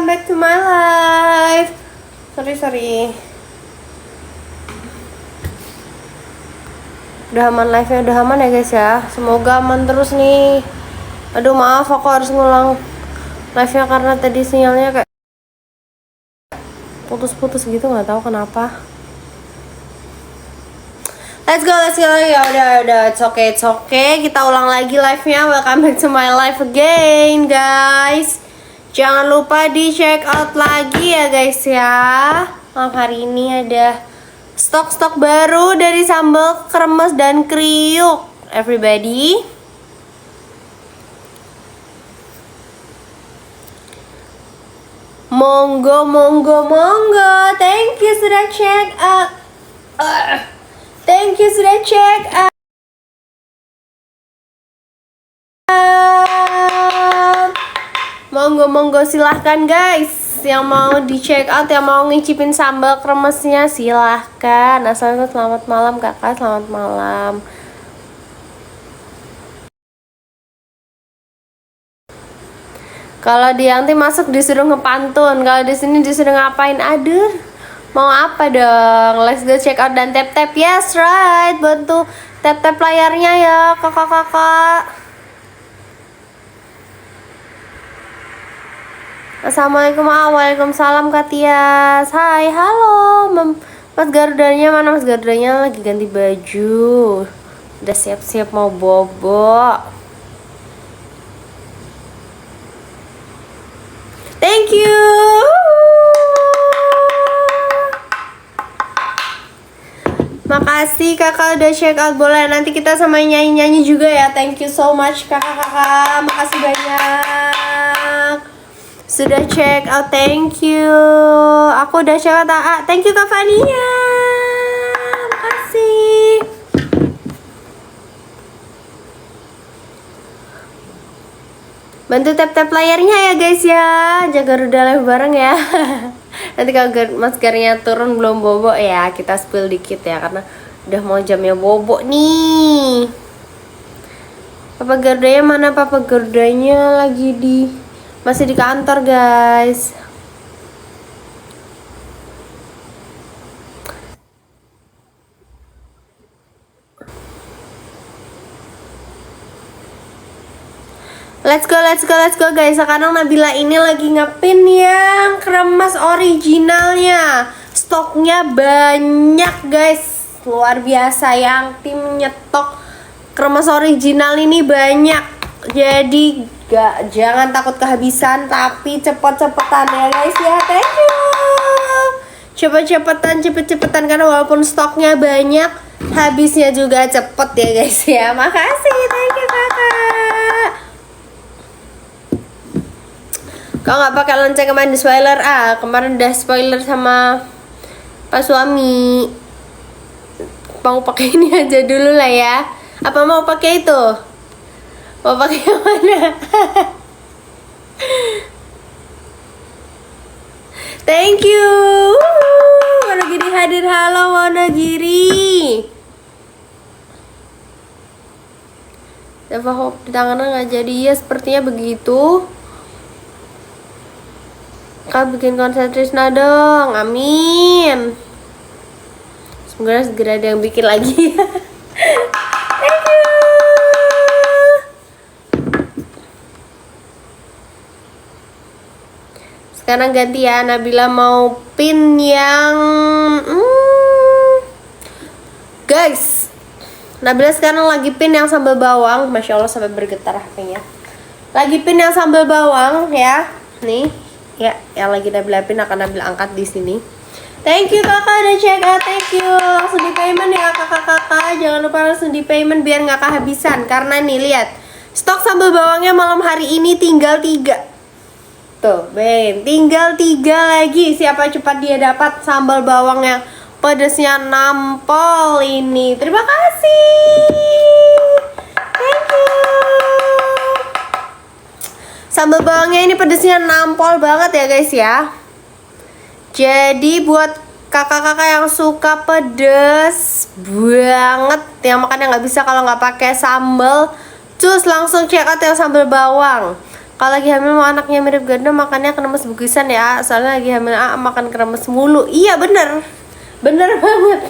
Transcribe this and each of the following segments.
back to my life. Sorry. Udah aman live-nya, udah aman ya guys ya. Semoga aman terus nih. Aduh maaf aku harus ngulang live-nya karena tadi sinyalnya kayak putus-putus gitu, nggak tahu kenapa. Let's go. Ya udah, it's okay. Kita ulang lagi live-nya. Welcome back to my life again, guys. Jangan lupa di check out lagi ya guys ya. Malam hari ini ada stok baru dari sambal kremes dan kriuk. Everybody. Monggo. Thank you sudah check out. Thank you sudah check out. Monggo silahkan guys. Yang mau di check out, yang mau ngicipin sambal kremesnya silahkan. Assalamualaikum, selamat malam kakak, selamat malam. Kalau di Yanti masuk disuruh ngepantun, kalau di sini disuruh ngapain? Aduh, mau apa dong? Let's go check out dan tap. Yes right, bantu tap layarnya ya kakak. Assalamualaikum, waalaikumsalam Kak Tias. Hai, halo Mas Garudanya mana? Mas Garudanya lagi ganti baju, udah siap-siap mau bobo. Thank you. Makasih kakak udah check out. Boleh nanti kita sama nyanyi juga ya. Thank you so much kakak. Makasih banyak sudah check out, thank you. Aku udah check out. Thank you Kak Fania. Makasih. Bantu tap layarnya ya guys ya. Jaga Garuda live bareng ya. Nanti kalau Mas Garnya turun belum bobo ya, kita spill dikit ya karena udah mau jamnya bobo nih. Papa Garudanya mana? Papa Garudanya masih di kantor guys. Let's go guys. Sekarang Nabila ini lagi ngepin yang kremes originalnya. Stoknya banyak guys, luar biasa. Yang tim nyetok kremes original ini banyak. Jadi jangan takut kehabisan, tapi cepet-cepetan ya guys ya. Thank you. Cepet-cepetan karena walaupun stoknya banyak, habisnya juga cepet ya guys ya. Makasih, thank you kakak. Kalau nggak pakai lonceng kemarin di spoiler, kemarin udah spoiler sama Pak suami. Mau pakai ini aja dulu lah ya. Apa mau pakai itu? Mau pakai yang mana? Thank you. Wonogiri hadir, halo Wonogiri. Dava Hope di tangannya nggak jadi ya, sepertinya begitu. Kak bikin konser Trisna dong, amin. Semoga segera ada yang bikin lagi. Thank you. Sekarang ganti ya, Nabila mau pin yang guys, Nabila sekarang lagi pin yang sambal bawang. Masya Allah sampai bergetar HP-nya. Lagi pin yang sambal bawang ya. Nih, ya yang lagi Nabila pin akan Nabila angkat di sini. Thank you kakak udah check out, thank you. Langsung di payment ya kakak. Jangan lupa langsung di payment biar nggak kehabisan. Karena nih lihat, stok sambal bawangnya malam hari ini tinggal 3. Tuh, Ben, tinggal 3 lagi. Siapa cepat dia dapat sambal bawang yang pedesnya nampol ini. Terima kasih. Thank you. Sambal bawangnya ini pedesnya nampol banget ya guys ya. Jadi buat kakak-kakak yang suka pedes banget, yang makannya nggak bisa kalau nggak pakai sambal, cus langsung check out yang sambal bawang. Kalau lagi hamil mau anaknya mirip ganda makannya kremes bugisan ya. Soalnya lagi hamil makan kremes mulu. Iya bener. Bener banget.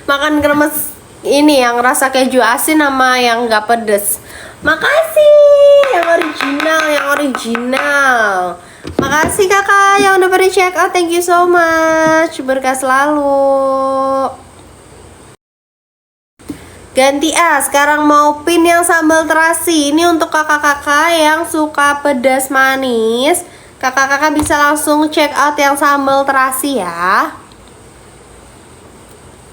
Makan kremes ini yang rasa keju asin sama yang gak pedes. Makasih yang original. Makasih kakak yang udah pada check out. Thank you so much. Berkah selalu. Ganti sekarang mau pin yang sambal terasi. Ini untuk kakak-kakak yang suka pedas manis. Kakak-kakak bisa langsung check out yang sambal terasi ya.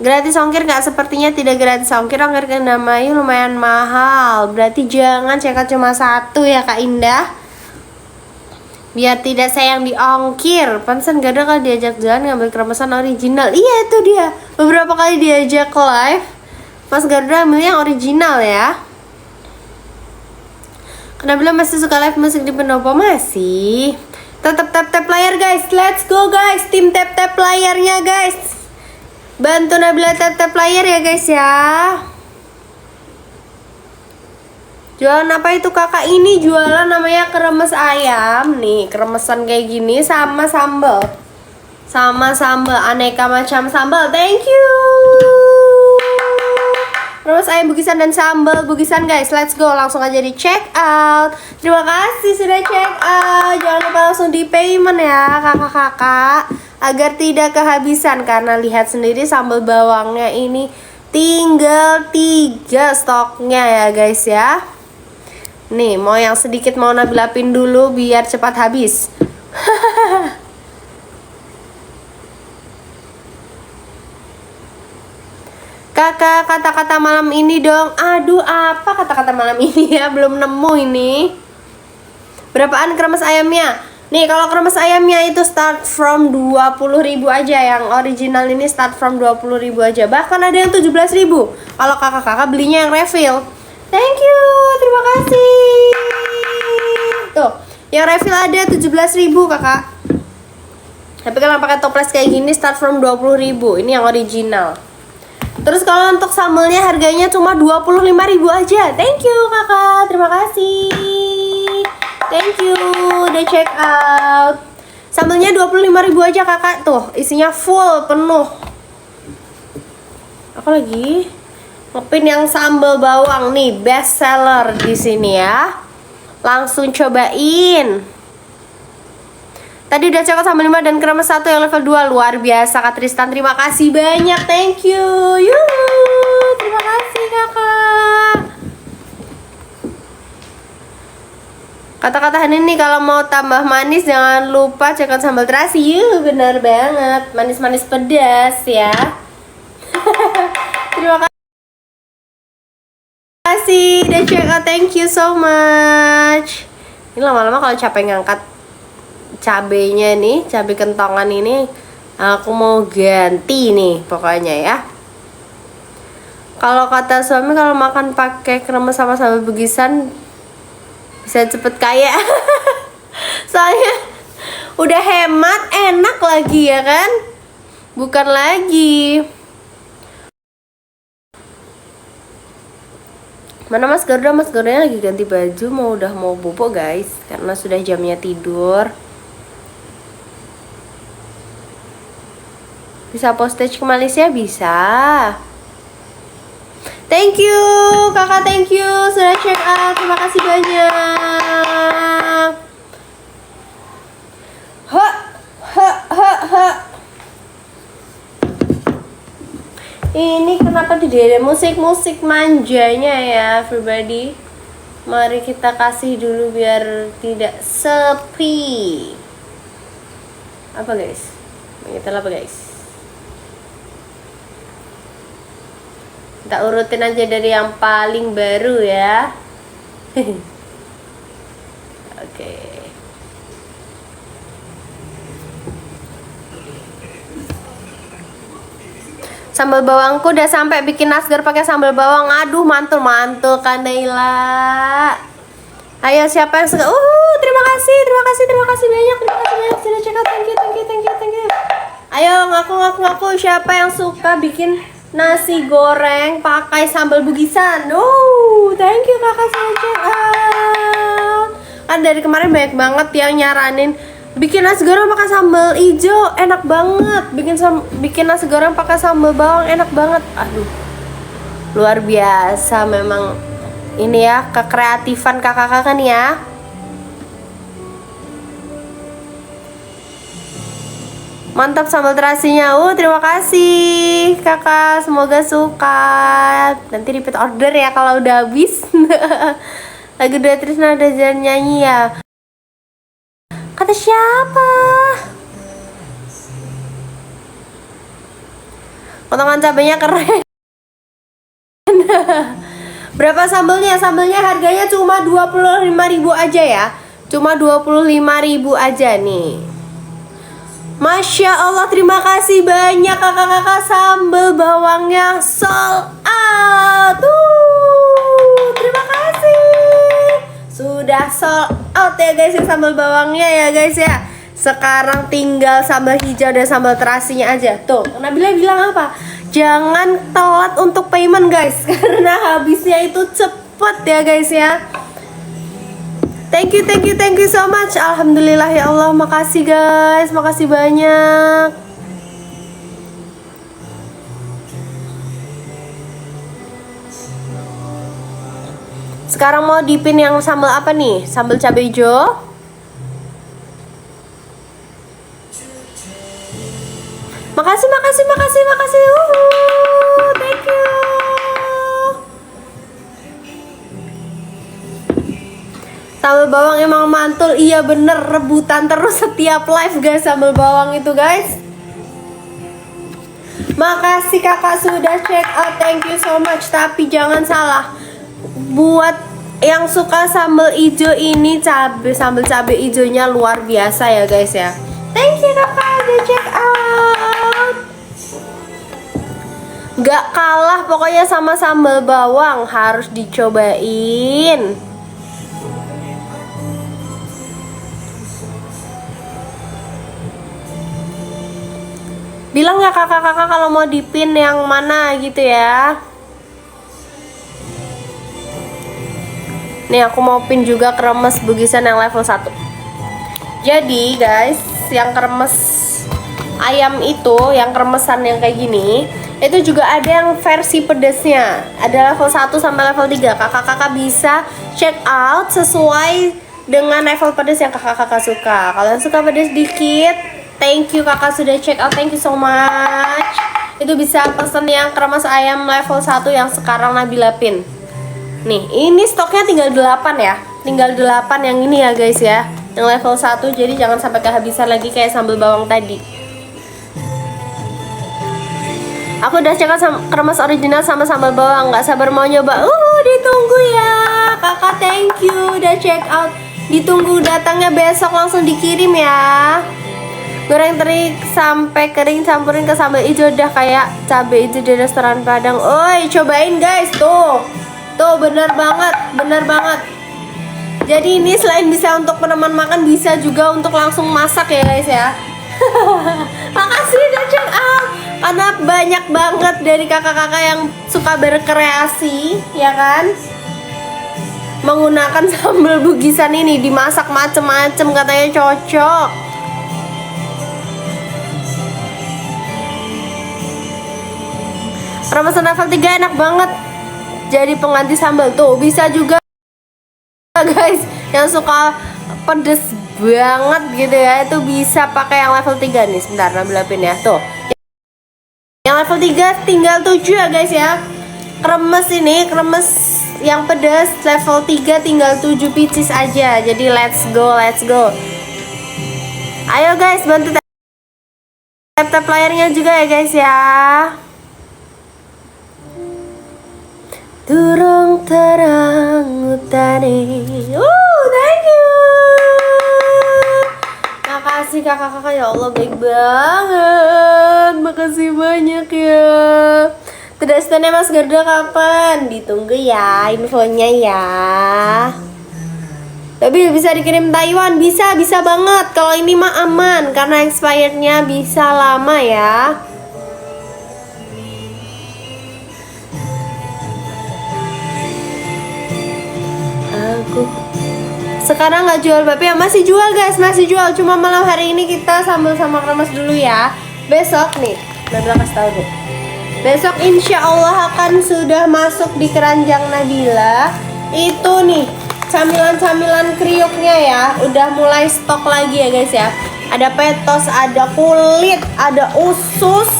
Gratis ongkir nggak? Sepertinya tidak gratis ongkir. Ongkir ke Indramayu lumayan mahal. Berarti jangan check out cuma satu ya Kak Indah. Biar tidak sayang di ongkir. Pantesan gak ada kalau diajak jalan ngambil kremesan original. Iya itu dia. Beberapa kali diajak live Mas Garda ambil yang original ya. Kenapa bilang masih suka live musik di pendopo? Masih. Tetap tap layar guys. Let's go guys. Tim tap layarnya guys. Bantu Nabila tap layar ya guys ya. Jualan apa itu kakak? Ini jualan namanya kremes ayam. Nih kremesan kayak gini sama sambal. Sama sambal. Aneka macam sambal. Thank you. Terus ayam bugisan dan sambal bugisan guys. Let's go, langsung aja di check out. Terima kasih sudah check out. Jangan lupa langsung di payment ya kakak-kakak, agar tidak kehabisan. Karena lihat sendiri sambal bawangnya ini tinggal 3 stoknya ya guys ya. Nih mau yang sedikit mau Nabila pin dulu biar cepat habis. Kakak, kata-kata malam ini dong. Aduh, apa kata-kata malam ini ya? Belum nemu ini. Berapaan kremes ayamnya? Nih, kalau kremes ayamnya itu start from 20.000 aja. Yang original ini start from 20.000 aja. Bahkan ada yang 17.000. Kalau kakak-kakak belinya yang refill. Thank you, terima kasih. Tuh, yang refill ada 17.000 kakak. Tapi kalau pakai toples kayak gini start from 20.000. Ini yang original. Terus kalau untuk sambelnya harganya cuma 25.000 aja. Thank you kakak, terima kasih. Thank you, udah check out. Sambelnya 25.000 aja kakak. Tuh, isinya full, penuh. Aku lagi ngepin yang sambal bawang nih, best seller di sini ya. Langsung cobain. Tadi udah cekot sambal 5 dan kremes 1 yang level 2. Luar biasa Kak Tristan. Terima kasih banyak. Thank you. Terima kasih kakak. Kata-kata ini kalau mau tambah manis jangan lupa cekot sambal terasi. Benar banget. Manis-manis pedas ya. Terima kasih udah check out. Thank you so much. Ini lama-lama kalau capek ngangkat cabenya nih, cabai kentongan ini aku mau ganti nih pokoknya ya. Kalau kata suami kalau makan pakai kremes sama sambal bugisan bisa cepet kaya. Soalnya udah hemat, enak lagi ya kan? Bukan lagi. Mana Mas Garuda? Mas Garudanya lagi ganti baju, mau bobo guys, karena sudah jamnya tidur. Bisa postage ke Malaysia? Bisa. Thank you kakak, thank you sudah check out. Terima kasih banyak. Ini kenapa tidak ada musik-musik manjanya ya everybody. Mari kita kasih dulu biar tidak sepi. Apa guys? Kita apa guys? Kita urutin aja dari yang paling baru ya. Oke. Sambal bawangku udah sampai, bikin nasgar pakai sambal bawang. Aduh, mantul kan Naila. Ayo siapa yang suka? Terima kasih banyak. Terima kasih banyak sudah check out. Thank you. Ayo ngaku siapa yang suka bikin nasi goreng pakai sambal bugisan. Thank you kakak sudah check out. Kan dari kemarin banyak banget yang nyaranin bikin nasi goreng pakai sambal hijau, enak banget. Bikin nasi goreng pakai sambal bawang, enak banget. Aduh, luar biasa memang ini ya, kekreatifan kakak-kakak nih ya. Mantap sambal terasinya. Terima kasih kakak, semoga suka. Nanti repeat order ya kalau udah habis. Lagu dari Trisna ada jalan nyanyi ya. Kata siapa? Potongan cabenya keren. Berapa sambelnya? Sambelnya harganya cuma 25.000 aja ya. Cuma 25.000 aja nih. Masya Allah, terima kasih banyak kakak-kakak, sambal bawangnya sold out. Terima kasih. Sudah sold out ya guys, sambal bawangnya ya guys ya. Sekarang tinggal sambal hijau dan sambal terasinya aja. Tuh, Nabila bilang apa? Jangan telat untuk payment guys, karena habisnya itu cepet ya guys ya. Thank you so much. Alhamdulillah ya Allah, makasih guys, makasih banyak. Sekarang mau dipin yang sambal apa nih? Sambal cabai hijau. Makasih. Thank you. Sambal bawang emang mantul, iya bener, rebutan terus setiap live guys sambal bawang itu guys. Makasih kakak sudah check out, thank you so much. Tapi jangan salah, buat yang suka sambal hijau ini, sambal cabai hijaunya luar biasa ya guys ya. Thank you kakak udah check out. Gak kalah pokoknya sama sambal bawang, harus dicobain. Bilang ya kakak-kakak kalau mau dipin yang mana gitu ya. Nih aku mau pin juga kremes bugisan yang level 1. Jadi guys, yang kremes ayam itu, yang kremesan yang kayak gini, itu juga ada yang versi pedesnya. Ada level 1 sampai level 3. Kakak-kakak bisa check out sesuai dengan level pedes yang kakak-kakak suka. Kalau yang suka pedes dikit, thank you kakak sudah check out, thank you so much. Itu bisa pesen yang kremes ayam level 1 yang sekarang Nabila pin. Nih, ini stoknya tinggal 8 ya. Tinggal 8 yang ini ya guys ya. Yang level 1, jadi jangan sampai kehabisan lagi kayak sambal bawang tadi. Aku udah cekat kremes original sama sambal bawang, nggak sabar mau nyoba. Ditunggu ya kakak, thank you udah check out. Ditunggu datangnya besok, langsung dikirim ya. Goreng teri sampai kering, campurin ke sambal hijau, udah kayak cabai hijau di restoran Padang. Oi, cobain guys, tuh bener banget. Jadi ini selain bisa untuk peneman makan, bisa juga untuk langsung masak ya guys ya. Makasih udah check out, karena banyak banget dari kakak-kakak yang suka berkreasi ya kan, menggunakan sambal bugisan ini dimasak macem-macem, katanya cocok. Ramesan level 3 enak banget, jadi pengganti sambal. Tuh bisa juga guys yang suka pedes banget gitu ya, itu bisa pakai yang level 3 nih. Sebentar Nabila pin ya. Tuh yang level 3 tinggal 7 ya guys ya. Kremes ini, kremes yang pedas level 3 tinggal 7 pieces aja. Jadi let's go. Ayo guys, bantu tap layarnya juga ya guys ya. Turung terang utane. Thank you. Makasih kakak-kakak ya Allah, baik banget. Makasih banyak ya. Tedasnya Mas Garda kapan? Ditunggu ya infonya ya. Tapi bisa dikirim Taiwan, bisa banget. Kalau ini mah aman karena expirednya bisa lama ya. Aku Sekarang nggak jual bapia, masih jual guys, masih jual. Cuma malam hari ini kita sambal sama kremes dulu ya. Besok nih, Nabila kasih tahu deh. Besok insya Allah akan sudah masuk di keranjang Nabila. Itu nih camilan-camilan kriuknya ya, udah mulai stok lagi ya guys ya. Ada petos, ada kulit, ada usus,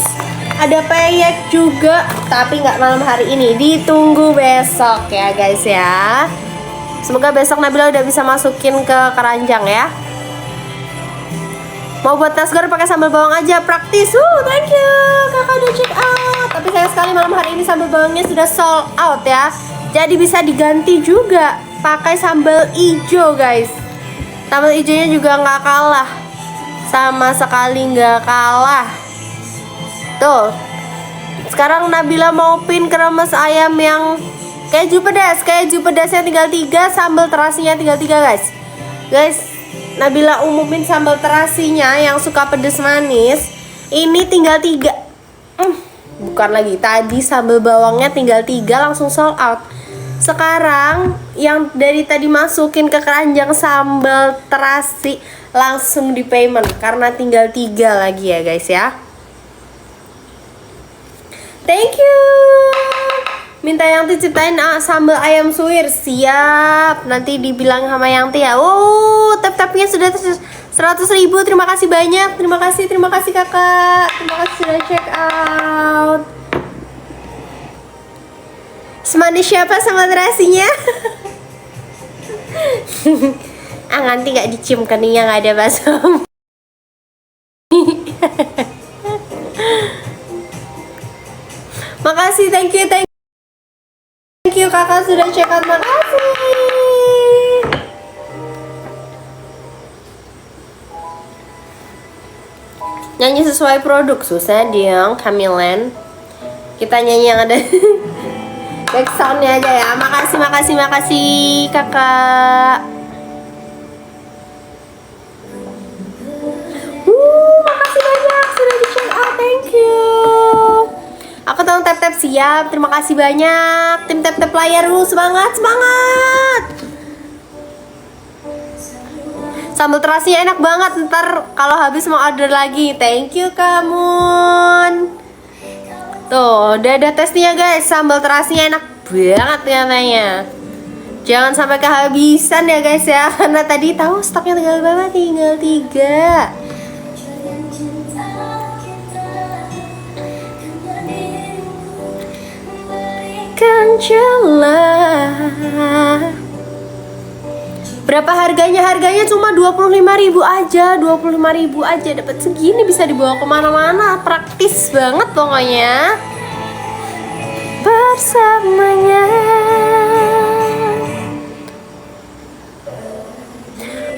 ada peyek juga. Tapi nggak malam hari ini, ditunggu besok ya guys ya. Semoga besok Nabila udah bisa masukin ke keranjang ya. Mau buat nasgor pakai sambal bawang aja, praktis. Thank you, kakak udah check out. Tapi sayang sekali malam hari ini sambal bawangnya sudah sold out ya. Jadi bisa diganti juga pakai sambal ijo guys. Sambal ijonya juga nggak kalah, sama sekali nggak kalah. Tuh, sekarang Nabila mau pin kremes ayam yang keju pedasnya tinggal 3, sambal terasinya tinggal 3 guys. Guys, Nabila umumin sambal terasinya yang suka pedes manis ini tinggal 3. Bukan lagi, tadi sambal bawangnya tinggal 3 langsung sold out. Sekarang yang dari tadi masukin ke keranjang sambal terasi langsung di payment karena tinggal 3 lagi ya guys ya. Thank you. Minta Yanti ciptain sambal ayam suwir. Siap, nanti dibilang sama Yanti ya. Tap-tapnya sudah 100.000. Terima kasih banyak. Terima kasih kakak. Terima kasih sudah check out. Semanis siapa sama terasinya? Nanti gak dicium keningnya, gak ada bakso. Makasih, thank you kakak sudah check out, makasih. Nyanyi sesuai produk susah dong, Kamilen. Kita nyanyi yang ada back soundnya aja ya. Makasih kakak. Makasih banyak sudah di check out, thank you. Aku tahu tap siap, terima kasih banyak. Tim tap layar semangat. Sambal terasinya enak banget, ntar kalau habis mau order lagi. Thank you Kamun. Tuh, udah ada tesnya guys. Sambal terasinya enak banget katanya. Jangan sampai kehabisan ya guys ya, karena tadi tahu stoknya tinggal berapa? Tinggal 3. Berapa harganya? Harganya cuma 25.000 aja. 25.000 aja dapat segini, bisa dibawa kemana-mana. Praktis banget pokoknya. Bersamanya.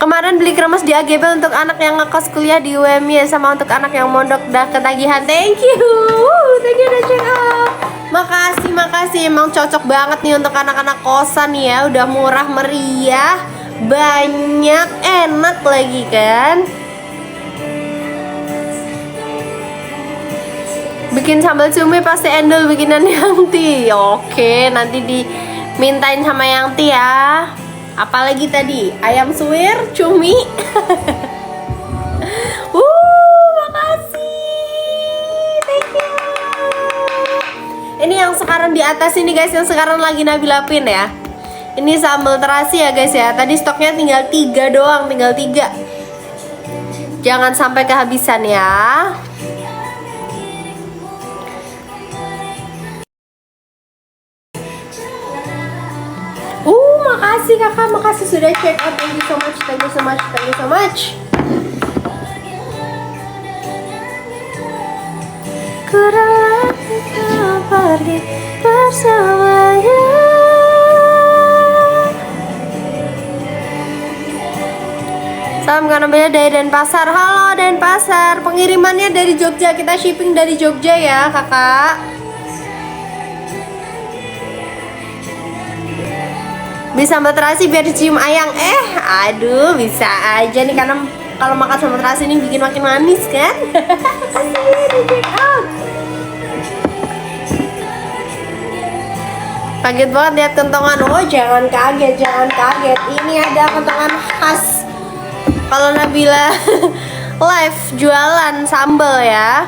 Kemarin beli kremes di AGB untuk anak yang ngekos kuliah di UMY sama untuk anak yang mondok dah ketagihan. Thank you udah check out. Makasih, emang cocok banget nih untuk anak-anak kosan ya. Udah murah meriah, banyak, enak lagi kan. Bikin sambal cumi pasti endul bikinan Yanti. Oke, nanti dimintain sama Yanti ya. Apalagi tadi, ayam suwir, cumi. Ini yang sekarang di atas ini guys, yang sekarang lagi Nabila pin ya. Ini sambal terasi ya guys ya. Tadi stoknya tinggal 3 doang, tinggal 3. Jangan sampai kehabisan ya. Makasih kakak, makasih sudah check out. Thank you so much. Kurang lebih pergi bersamanya. Salam Kanabaya dari Denpasar. Halo Denpasar, pengirimannya dari Jogja. Kita shipping dari Jogja ya kakak. Bisa sambal terasi biar dicium ayang. Aduh, bisa aja nih karena kalau makan sambal terasi ini bikin makin manis kan. Kaget banget lihat kentongan. Oh, jangan kaget, jangan kaget. Ini ada kentongan khas kalau Nabila live jualan sambal ya.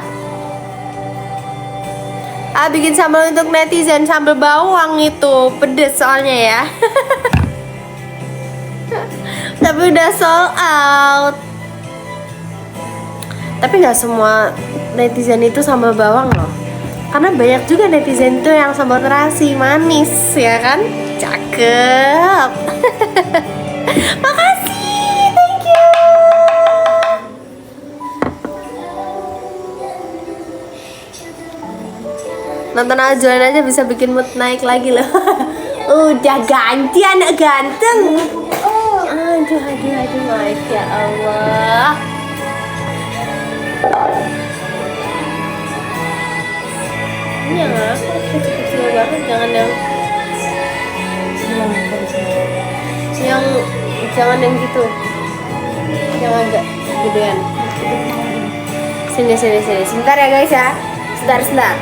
Bikin sambal untuk netizen, sambal bawang itu pedes soalnya ya. Tapi udah sold out. Tapi nggak semua netizen itu sambal bawang loh. Karena banyak juga netizen itu yang sambal terasi manis ya kan? Cakep. Makasih, thank you. Nonton Azuan aja bisa bikin mood naik lagi loh. Udah ganti anak ganteng. Aduh, Masya Allah. Ini yang kecil-kecil banget, jangan jangan yang gitu, yang agak gedean. Sini, sebentar ya guys ya, sebentar.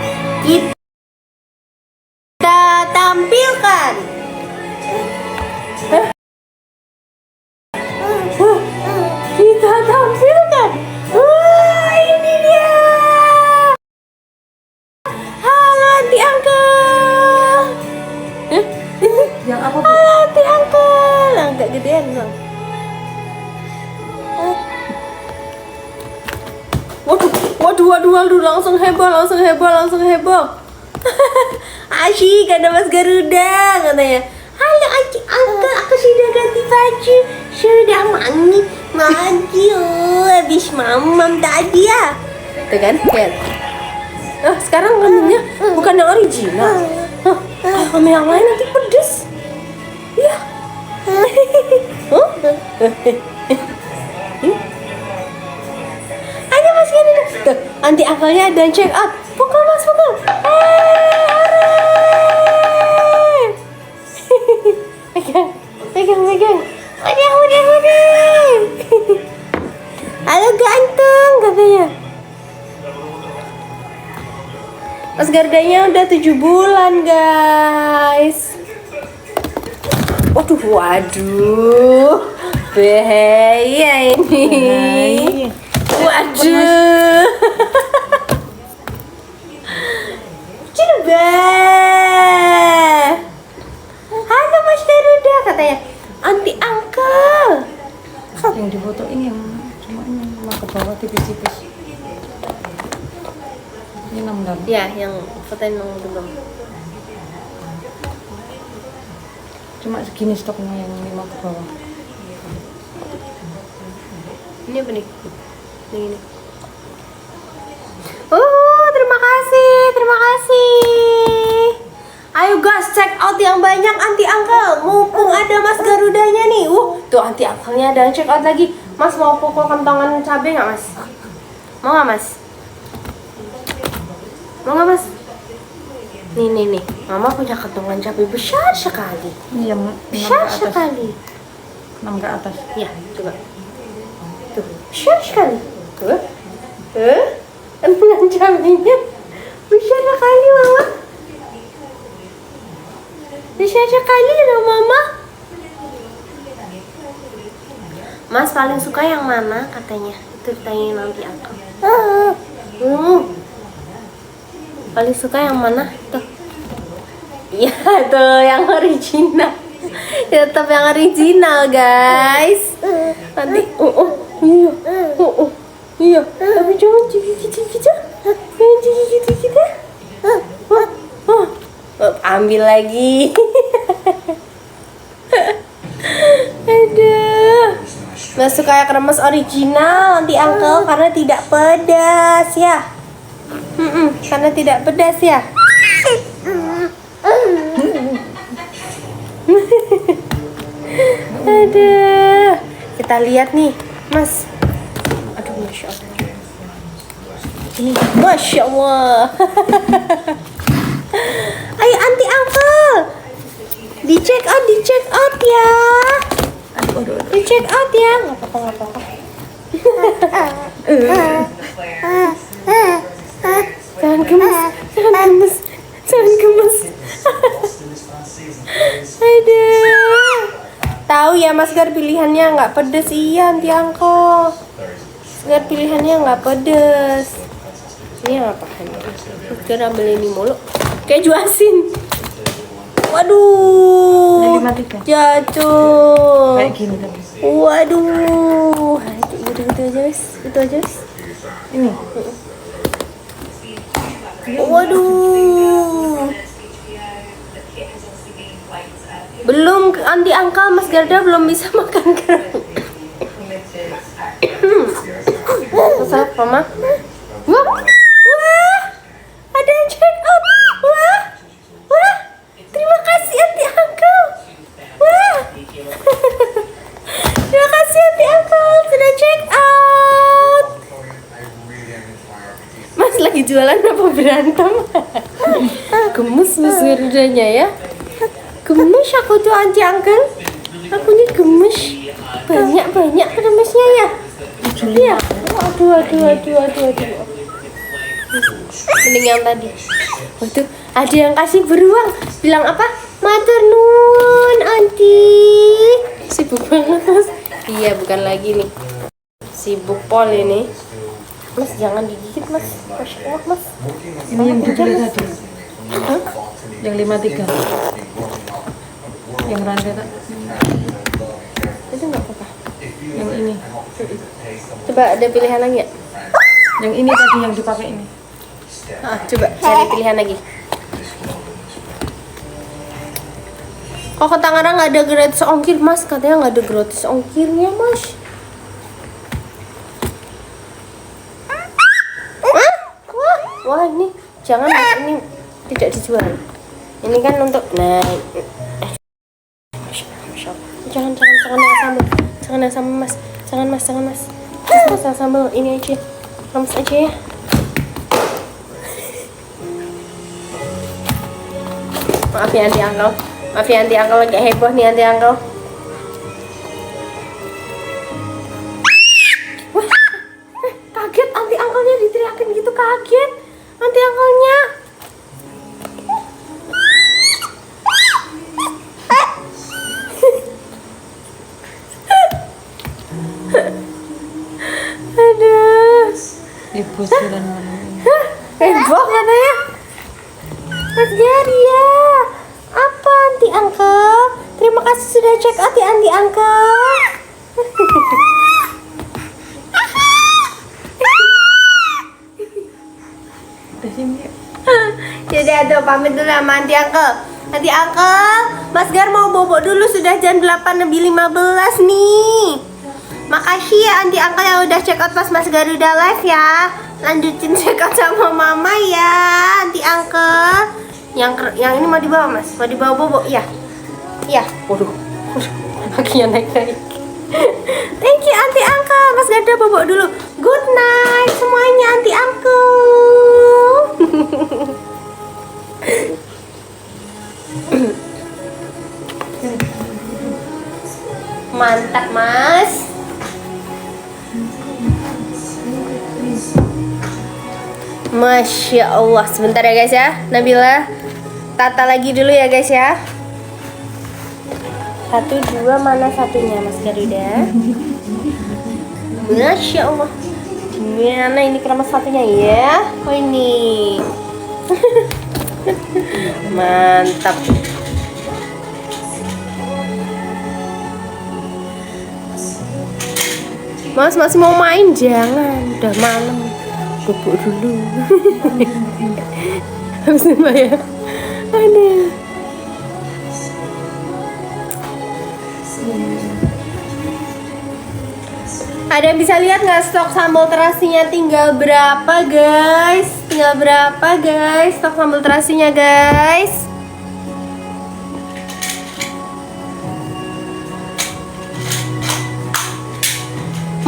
Kita tampilkan. Kita tampilkan. Ini dia. Halo Aunty Uncle. Yang apa? Halo Aunty Uncle. Agak gedean bang. Waduh, langsung heboh. Asyik ada Mas Garuda katanya. Halo Aunty Uncle, aku sudah ganti baju. Sudah mandi. Habis mamam tadi ya. Tuh kan, lihat. Sekarang ramennya bukan yang original. Ramen yang lain nanti pedes. Ya. Ada Mas Garuda. Tuh, Aunty Uncle-nya ada check out. Pukul Mas, pukul. Pegang. Udah. Halo ganteng katanya. Mas Gardanya udah 7 bulan guys. Waduh. Bahaya ini. Waduh. Coba. Halo Mas Garuda katanya. Aunty Uncle. Yang di foto ini yang cuma ini mau ke bawah tipis-tipis. Ini 6 dalam. Ya, yang fotoin yang belum. Cuma segini stoknya yang 5 ke bawah. Ini apa nih? Ini. Terima kasih. Ayo guys, check out yang banyak Aunty Uncle. Mumpung ada Mas Garudanya nih. Tuh Aunty Uncle-nya ada yang check out lagi. Mas mau pukul kentongan cabai nggak Mas? Mau nggak Mas? Nih. Mama punya kentongan cabai besar sekali. Iya, Besar sekali. 6 ke atas. Ya, coba. Tuh, besar sekali. Kentongan cabainya besar sekali Mama. Besar sekali loh Mama. Mas paling suka yang mana katanya? Itu ditanyain nanti Uncle. Paling suka yang mana? Tuh. Iya tuh yang original. Tetap yang original guys. Nanti iya. Tapi jangan gitu. Ambil lagi. Aduh. Mas suka yang kremes original Aunty Uncle karena tidak pedas ya. Karena tidak pedas ya. Aduh. Kita lihat nih, Mas. Aduh, Masya Allah. Masya Allah. Ayo Aunty Uncle. Di check out ya. Di check out ya. Nggak apa-apa. Jangan gemes. pilihannya nggak pedes. Iya, anti angkel. Segar pilihannya nggak pedes. Ini apaan? Segar ambil ini mulu. Kayak juasin. Waduh. Ini 53. Jatuh. Kayak gini tadi. Waduh. Itu aja guys. Itu aja guys. Ini. Waduh. Belum anti angka Mas Garda belum bisa makan kerang. Terus apa, Mama? Wah, ada yang check out. Wah, terima kasih anti angka. Wah, terima kasih anti angka sudah check out. Mas lagi jualan apa berantem? Gemes Mas Gardanya ya. Gemes aku tuh anti angkel. Aku nih gemes. Banyak remesnya ya. Iya. Aduh. Mending yang tadi. Waduh, ada yang kasih beruang. Bilang apa? Matur nuwun, Anti. Sibuk banget, Mas. Iya, bukan lagi nih. Sibuk pol ini. Mas, jangan digigit, Mas. Masya Allah, Mas. Ini yang dibeli tadi. Hah? Yang 53. Yang rantai tak. Itu nggak apa-apa. Yang ini. Coba ada pilihan lagi ya? Yang ini tadi yang dipakai ini. Coba cari pilihan lagi. Kok ke Tangerang nggak ada gratis ongkir, Mas? Katanya nggak ada gratis ongkirnya, Mas. Wah, ini jangan, Mas. Ini tidak dijual. Ini kan untuk Masya Allah. Jangan yang sambal, Mas. Jangan Mas. Mas sambal ini aja. Lemes aja ya. Maaf ya anti angkel lagi heboh nih anti angkel. Wah, kaget anti angkelnya diteriakin gitu, kaget anti angkelnya. Aduh. Ibu jalan mana? Heboh katanya. Mas Gary ya. Apa anti angkel? Terima kasih sudah check out ya anti angkel. Di sini. Jadi aduh pamit dulu sama anti angkel. Anti angkel, Mas Gar mau bobo dulu, sudah jam 8:15 nih. Makasih ya anti angkel yang udah check out pas Mas Garuda live ya. Lanjutin check out sama mama ya anti angkel. Yang ini mau dibawa Mas? Mau dibawa bobo? Iya. Iya. Waduh. Kakinya naik. Thank you anti angkel. Mas Garda bobo dulu. Good night semuanya anti angkel. Mantap Mas. Masya Allah. Sebentar ya guys ya. Nabila tata lagi dulu ya guys ya. 1, 2 mana satunya Mas Garuda? Masya Allah. Gimana ini keramas satunya ya? Oh ini. Mantap. Mas masih mau main? Jangan, udah malam. Bubuk dulu. Habis ini bayar. Aduh. Ada yang bisa lihat nggak stok sambal terasinya tinggal berapa guys? Tinggal berapa guys stok sambal terasinya guys?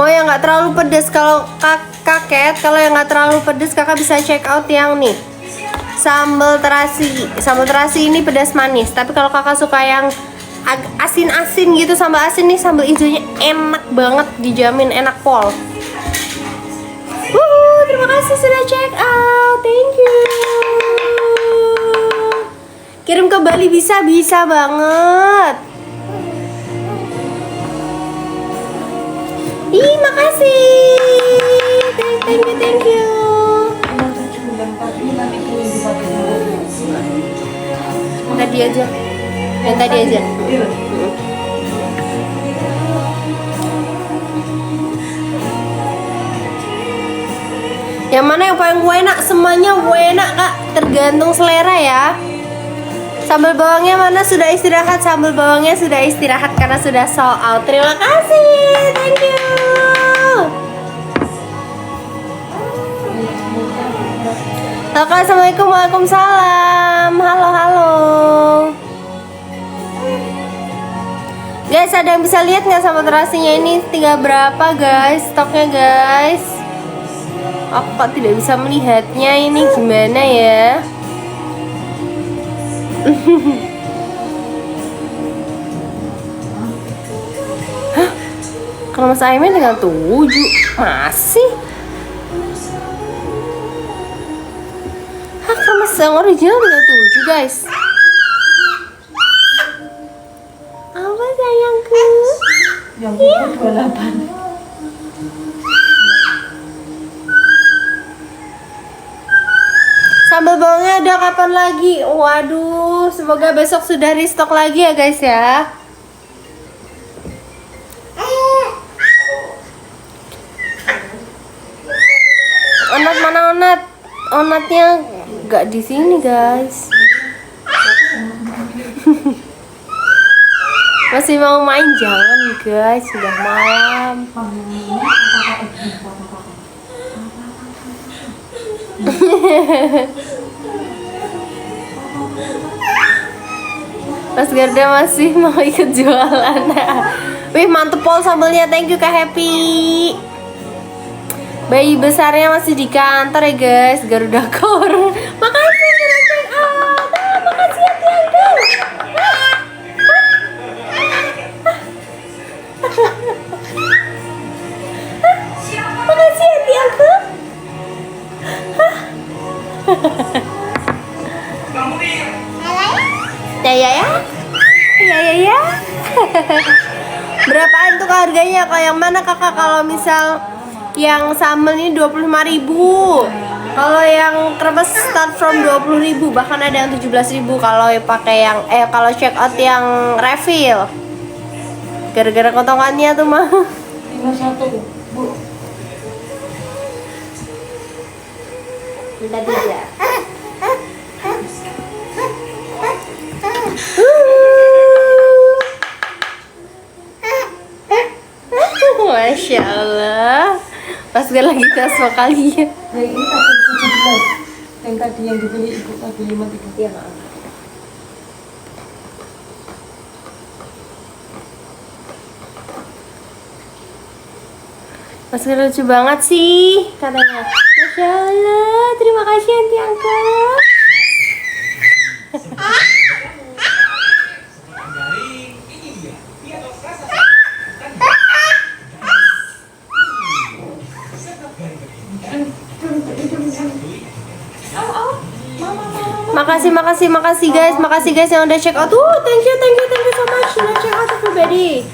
Mau yang nggak terlalu pedes, kalau kaget, kalau yang nggak terlalu pedes kakak bisa check out yang nih sambal terasi. Sambal terasi ini pedas manis, tapi kalau kakak suka yang asin-asin gitu, sambal asin nih, sambal hijaunya enak banget, dijamin enak pol. Terima kasih sudah check out, thank you. Kirim ke Bali bisa banget. Ih, makasih. Thank you. Yang 7 yang tadi nanti itu yang dipakai. Tadi aja. Yang tadi aja. Iya. Yang mana yang paling enak? Semuanya enak kak, tergantung selera ya. Sambal bawangnya mana sudah istirahat? Sambal bawangnya sudah istirahat karena sudah sold out. Terima kasih, thank you. Oke, assalamualaikum, waalaikumsalam. Halo. Guys, ada yang bisa lihat nggak sama terasinya ini tinggal berapa guys? Stoknya guys. Aku kok tidak bisa melihatnya, ini gimana ya? Hah? Kalau Mas Aimen tinggal 7 masih? Hah, kalau Mas yang original tinggal 7 guys. Apa sayangku? Yang buku 28. Sambal bawangnya ada kapan lagi? Waduh, semoga besok sudah restock lagi ya guys ya. Onat mana onat? Onatnya nggak di sini guys. Masih mau main? Jangan guys, sudah malam. Mas Garda masih mau ikut jualan. Wih, mantep pol sambelnya, thank you Kak Happy. Bayi besarnya masih di kantor ya guys, Garuda Core. Makasih sudah check out. Makasih ya Tiangku. Makasih ya Tiangku. Ya. Berapaan tuh harganya? Kalau yang mana kakak? Kalau misal yang sambal ini 25.000. Kalau yang kremes start from 20.000, bahkan ada yang 17.000 kalau pakai yang kalau check out yang refill. Gara-gara potongannya tuh mah. 51, Bu. Minta 3. Masya Allah. Pas gak lagi tes kali ya. Yang ini kasih 17. Yang tadi yang dibeli ibu tadi 53. Iya. Mas Gak lucu banget sih katanya. Masya Allah, terima kasih Aunty Angkat. Makasih guys yang udah check out. Thank you so much udah check out everybody.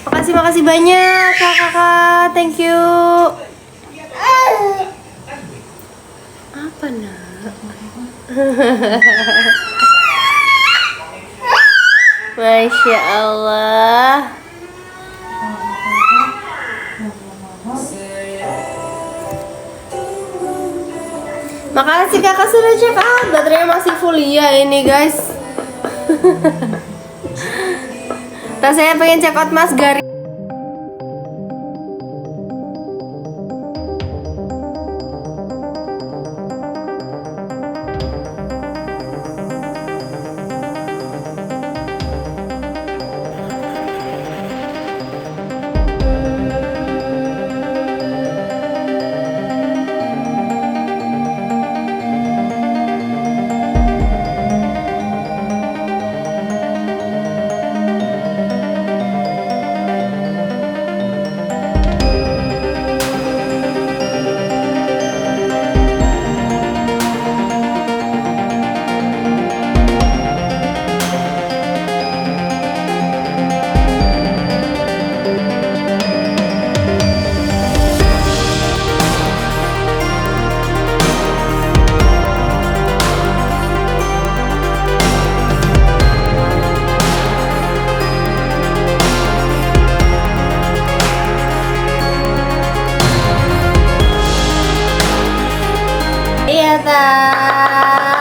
Makasih banyak kakak, thank you. Apa nak? Masya Allah. Makasih kakak sudah check out. Baterainya masih full ya ini guys. Rasanya pengen check out Mas Gari.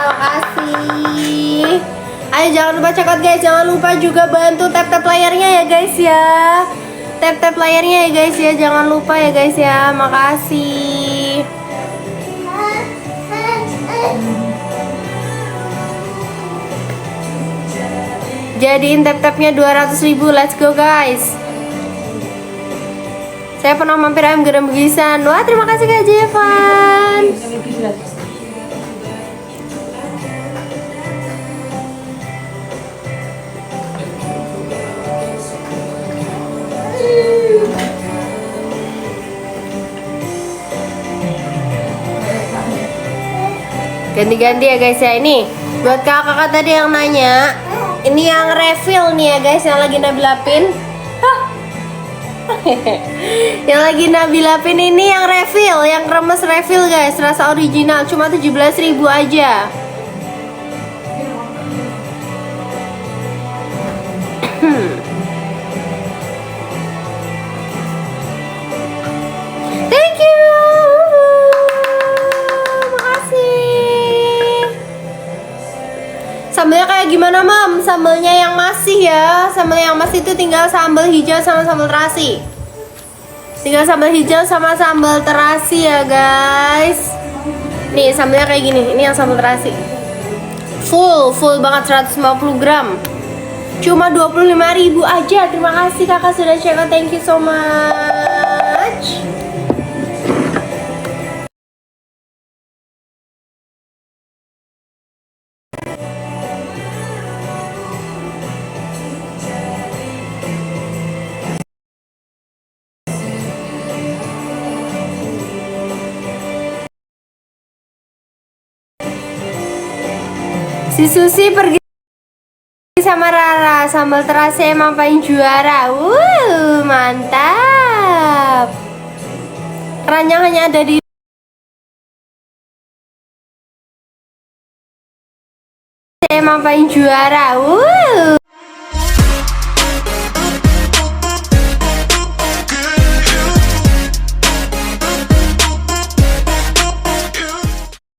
Makasih. Ayo jangan lupa check out guys. Jangan lupa juga bantu tap-tap layarnya ya guys ya. Tap-tap layarnya ya guys ya. Jangan lupa ya guys ya. Makasih. Jadiin tap-tapnya 200.000. Let's go guys. Saya pernah mampir ayam Gedang Bugisan. Wah, terima kasih Kak Jevan. Ganti-ganti ya guys ya. Ini buat kakak-kakak tadi yang nanya. Ini yang refill nih ya guys, yang lagi Nabila pin. Yang lagi Nabila pin ini yang refill, yang kremes refill guys, rasa original, cuma 17.000 aja. Thank you. Makasih. Sambelnya kayak gimana mam? Sambelnya yang masih ya. Sambel yang masih itu tinggal sambal hijau sama sambal terasi. Tinggal sambal hijau sama sambal terasi ya guys. Nih sambelnya kayak gini. Ini yang sambal terasi. Full banget 150 gram. Cuma 25.000 aja. Terima kasih kakak sudah check out. Thank you so much. Si Susi pergi sama Rara, sambal terasi emang paling juara. Mantap. Keranjang hanya ada di emang paling juara.